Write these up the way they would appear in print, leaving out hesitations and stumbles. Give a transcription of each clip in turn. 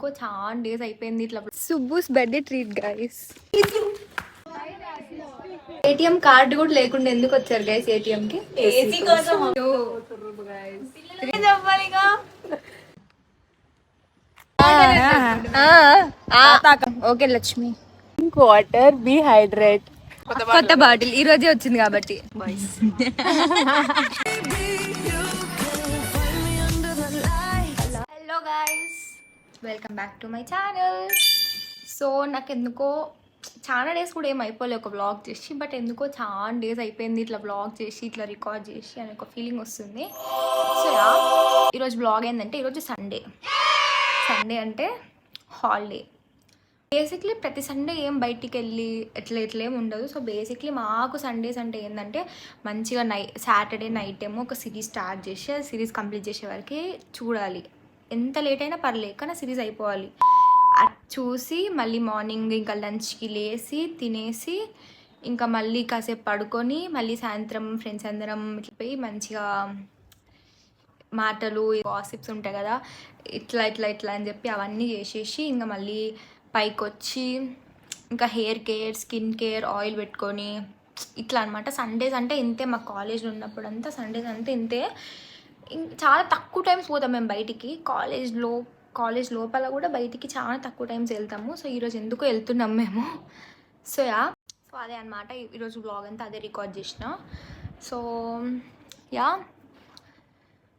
ఎందుకో చాలా డేస్ అయిపోయింది ఇట్లా. Subbu's birthday treat guys. ATM card కూడా లేకుండా ఎందుకు వచ్చారు గైస్ ఏటీఎం కి? ఏసీ కోసం. Okay Lakshmi. Water be hydrate. కొత్త బాటిల్ ఈ రోజే వచ్చింది కాబట్టి. Hello guys, welcome back to my channel. So నాకు ఎందుకో చాలా డేస్ కూడా ఏం అయిపోలే ఒక వ్లాగ్ చేసి, బట్ ఎందుకో చాలా డేస్ అయిపోయింది ఇట్లా వ్లాగ్ చేసి ఇట్లా రికార్డ్ చేసి అనే ఒక ఫీలింగ్ వస్తుంది. సో ఈరోజు వ్లాగ్ ఏంటంటే, ఈరోజు సండే అంటే హాలిడే. బేసిక్లీ ప్రతి సండే ఏం బయటికి వెళ్ళి ఎట్లా ఏమి ఉండదు. సో బేసిక్లీ మాకు సండేస్ అంటే ఏంటంటే మంచిగా సాటర్డే నైట్ ఏమో ఒక సిరీస్ స్టార్ట్ చేసి ఆ సిరీస్ కంప్లీట్ చేసే వరకు చూడాలి. ఎంత లేట్ అయినా పర్లేదు కానీ సిరీస్ అయిపోవాలి. అది చూసి మళ్ళీ మార్నింగ్ ఇంకా లంచ్కి లేసి తినేసి ఇంకా మళ్ళీ కాసేపు పడుకొని మళ్ళీ సాయంత్రం ఫ్రెండ్స్ అందరం ఇట్లా పోయి మంచిగా మాటలు గాసిప్స్ ఉంటాయి కదా, ఇట్లా అని చెప్పి అవన్నీ చేసేసి ఇంకా మళ్ళీ పైకి వచ్చి ఇంకా hair care, skin care, oil పెట్టుకొని ఇట్లా అనమాట. సండేస్ అంటే ఇంతే. మా కాలేజ్లో ఉన్నప్పుడు అంతా సండేస్ అంటే ఇంతే. చాలా తక్కువ టైమ్స్ పోతాం మేము బయటికి. కాలేజ్ లోపల కూడా బయటికి చాలా తక్కువ టైమ్స్ వెళ్తాము. సో ఈరోజు ఎందుకో వెళ్తున్నాం మేము. సో అదే అనమాట ఈరోజు వ్లాగ్ అంతా అదే రికార్డ్ చేసిన. సో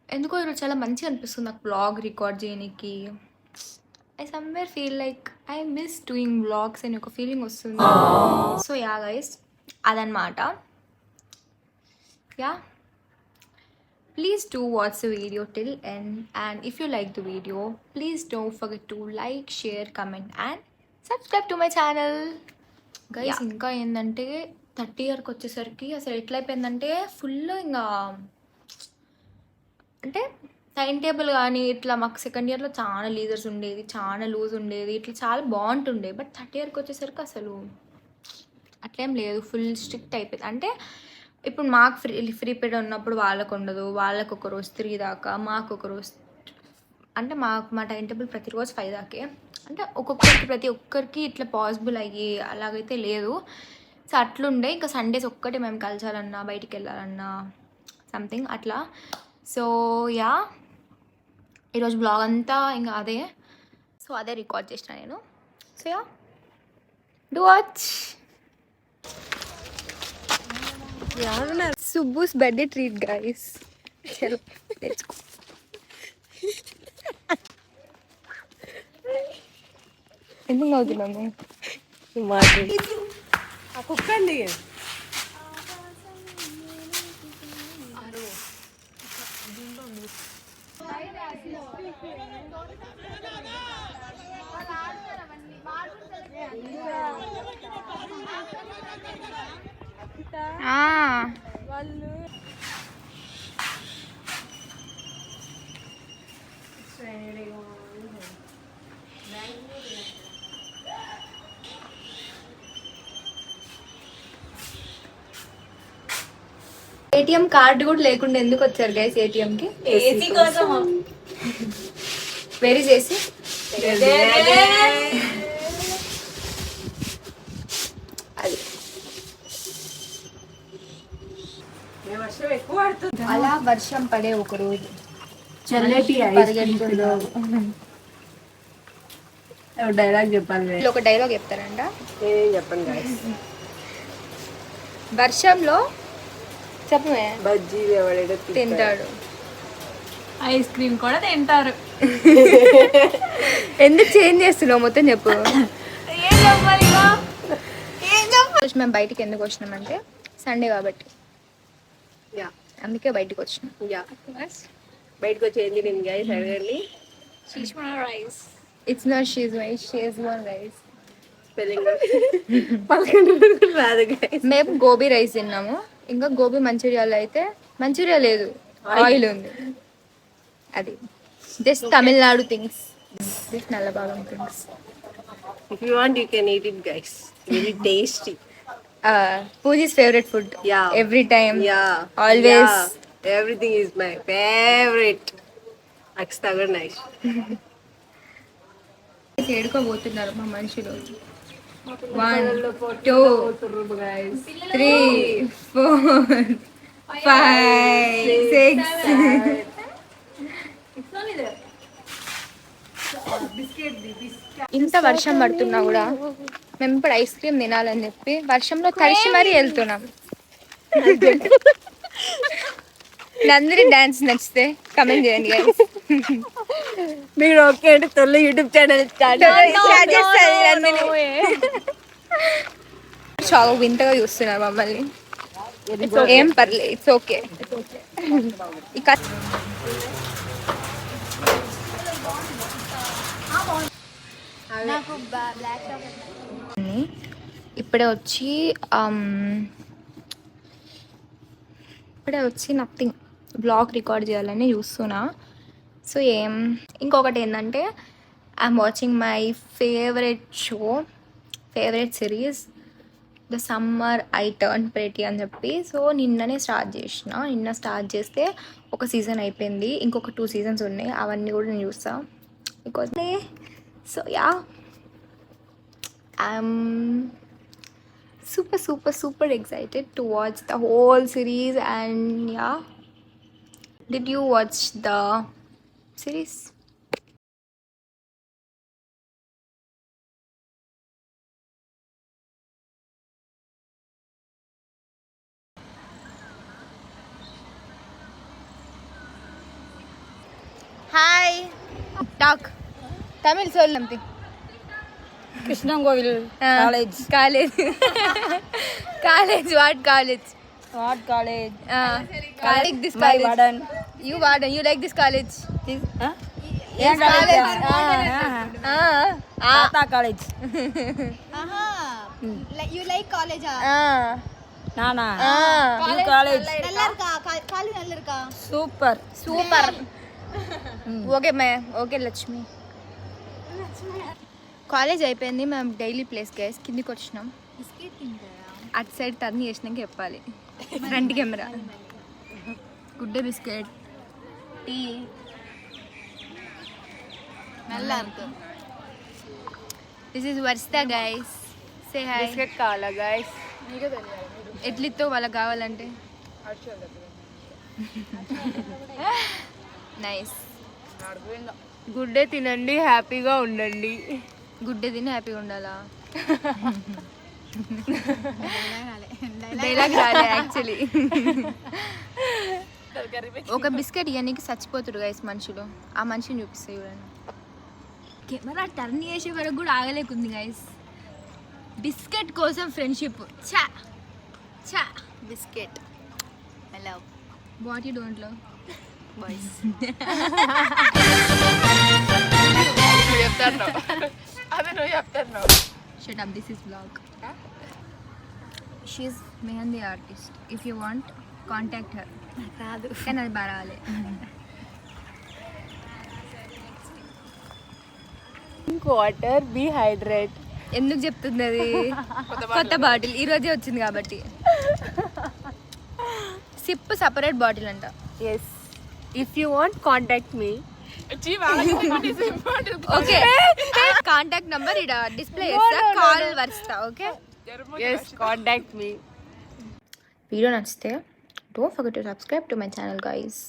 ఎందుకో ఈరోజు చాలా మంచిగా అనిపిస్తుంది నాకు వ్లాగ్ రికార్డ్ చేయడానికి. I somewhere feel like I miss doing vlogs అని ఒక ఫీలింగ్ వస్తుంది. సో గైస్ అదనమాట. Please do watch the video till end, and if you like the video, please don't forget to like, share, comment and subscribe to my channel. Guys, ఇంకా ఏంటంటే 30 ఇయర్కి వచ్చేసరికి అసలు ఎట్లా అయిపోయిందంటే ఫుల్ ఇంకా అంటే టైం టేబుల్ కానీ ఇట్లా మాకు సెకండ్ ఇయర్లో చాలా లీజర్స్ ఉండేది, చాలా లూజ్ ఉండేది, ఇట్లా చాలా బాగుంటుండే. బట్ 30 ఇయర్కి వచ్చేసరికి అసలు అట్లేం లేదు, ఫుల్ స్ట్రిక్ట్ అయిపోయింది. అంటే ఇప్పుడు మాకు ఫ్రీ పీరియడ్ ఉన్నప్పుడు వాళ్ళకు ఉండదు, వాళ్ళకు ఒక రోజు 3 దాకా, మాకు ఒక రోజు అంటే మా టైం టేబుల్ ప్రతిరోజు 5 దాకే. అంటే ప్రతి ఒక్కరికి ఇట్లా పాసిబుల్ అయ్యి అలాగైతే లేదు. సో అట్లుండే. ఇంకా సండేస్ ఒక్కటే మేము కలిసాలన్నా బయటికి వెళ్ళాలన్నా సంథింగ్ అట్లా. సో ఈరోజు బ్లాగ్ అంతా ఇంకా అదే. సో అదే రికార్డ్ చేసిన నేను. So do watch. Subbu's birthday treat guys. చలో లెట్స్ గో. ఎందుకు నవ్వుతున్నాము? కుక్కండి. వాళ్ళు ఏటీఎం కార్డు కూడా లేకుండా ఎందుకు వచ్చారు గైస్ ఏటీఎం కి? ఏసీ కోసం. Very AC. అది వర్షం ఎక్కువ పడుతుంది. అలా వర్షం పడే ఒక రోజు చల్లటి పరిగెడుతుందో డైలాగ్ చెప్పాలి. ఒక డైలాగ్ చెప్తారంట, చెప్పండి గైస్. వర్షంలో చెప్పమే బజ్జీ ఎవడైతే తింటాడు, ఐస్ క్రీమ్ కూడా తింటారు. ఎందుకు చేంజ్ చేస్తున్నావు మొత్తం చెప్పు. మేము బయటికి ఎందుకు వచ్చినామంటే సండే కాబట్టి, అందుకే బయటకు వచ్చినాం. బయటకు వచ్చి ఏంది నేను గైస్ అడగండి. Rice. It's not schezwan rice. Spelling పలకండి రాదు గైస్. మేము గోబీ రైస్ తిన్నాము. ఇంకా గోబీ మంచూరియాలో అయితే మంచూరియా లేదు, ఆయిల్ ఉంది. అది జస్ట్ తమిళనాడు థింగ్స్, జస్ట్ నల్లబాగం things. If you want, you can eat it, guys. Very tasty. Pooji's favorite food. Yeah. Every time. Yeah. Always. Yeah. Everything is my favorite. Akstaga nice. ఏడుకోబోతున్నారు మా మనుషులు. 1 2 3 4 5 6. ఇంత వర్షం పడుతున్నా కూడా మేము ఇప్పుడు ఐస్ క్రీమ్ తినాలని చెప్పి వర్షంలో తడిసి మరీ వెళ్తున్నాం. నందిని డాన్స్ నచ్చితే కమెంట్ చేయండి guys. మీరు ఓకే అంటే తొలి యూట్యూబ్ ఛానల్ స్టార్ట్ చేస్తుంది నందిని. చాలా వింతగా చూస్తున్నారు మమ్మల్ని. ఏం పర్లేదు, ఇట్స్ ఓకే. ఇక ఇప్పుడే వచ్చి నథింగ్ బ్లాగ్ రికార్డ్ చేయాలని చూస్తున్నా. సో ఇంకొకటి ఏంటంటే I'm watching my favourite series the summer I turn pretty అని చెప్పి. సో నిన్ననే స్టార్ట్ చేస్తే ఒక సీజన్ అయిపోయింది, ఇంకొక 2 seasons ఉన్నాయి. అవన్నీ కూడా నేను చూస్తా because so yeah I'm super excited to watch the whole series. And yeah, did you watch the series? Hi, talk Tamil soll something. కృష్ణంగోవిల్ College. What college? I like this college. warden. You like this college? Yes, college. తాతా college You like college? నానా College. நல்லா இருக்கா? College நல்லா இருக்கா? Super Super. Okay Lakshmi. College అయిపోయింది, మేము daily place guys కిందికి వచ్చినాం. బిస్కెట్ తింటారా? అటు సైడ్ టర్న్ చేసినాక చెప్పాలి. Front camera. Good day biscuit, tea. நல்லா இருக்கு. This is Varshita guys. Say hi. Biscuit కావాలా గైస్? ఎట్లితో వాళ్ళకి కావాలంటే నైస్. గుడ్ డే తినండి, హ్యాపీగా ఉండండి. గుడ్ డే తిని హ్యాపీగా ఉండాలా? డైలాగ్ రాలే యాక్చువల్లీ. ఒక బిస్కెట్ ఇవన్నీ చచ్చిపోతుడు గైస్ మనుషులు. ఆ మనిషిని చూపిస్తాయి చూడండి. కెమెరా టర్న్ చేసే వరకు కూడా ఆగలేకుంది గైస్. బిస్కెట్ కోసం ఫ్రెండ్షిప్. చా biscuit. I love what you don't love boys. Shut up, this is vlog. She's Mehendi artist. If you want, contact her. రాదు. కానీ అది బాగాలే. Water be hydrate. ఎందుకు చెప్తుంది అది? కొత్త బాటిల్ ఈరోజే వచ్చింది కాబట్టి. సిప్ సపరేట్ బాటిల్ అంట. Yes, if you want contact me. Okay, contact number ఇక్కడ డిస్ప్లే చేస్తా, కాల్ వర్స్తా. Okay, yes, contact me. Video నచ్చితే don't forget to subscribe to my channel guys.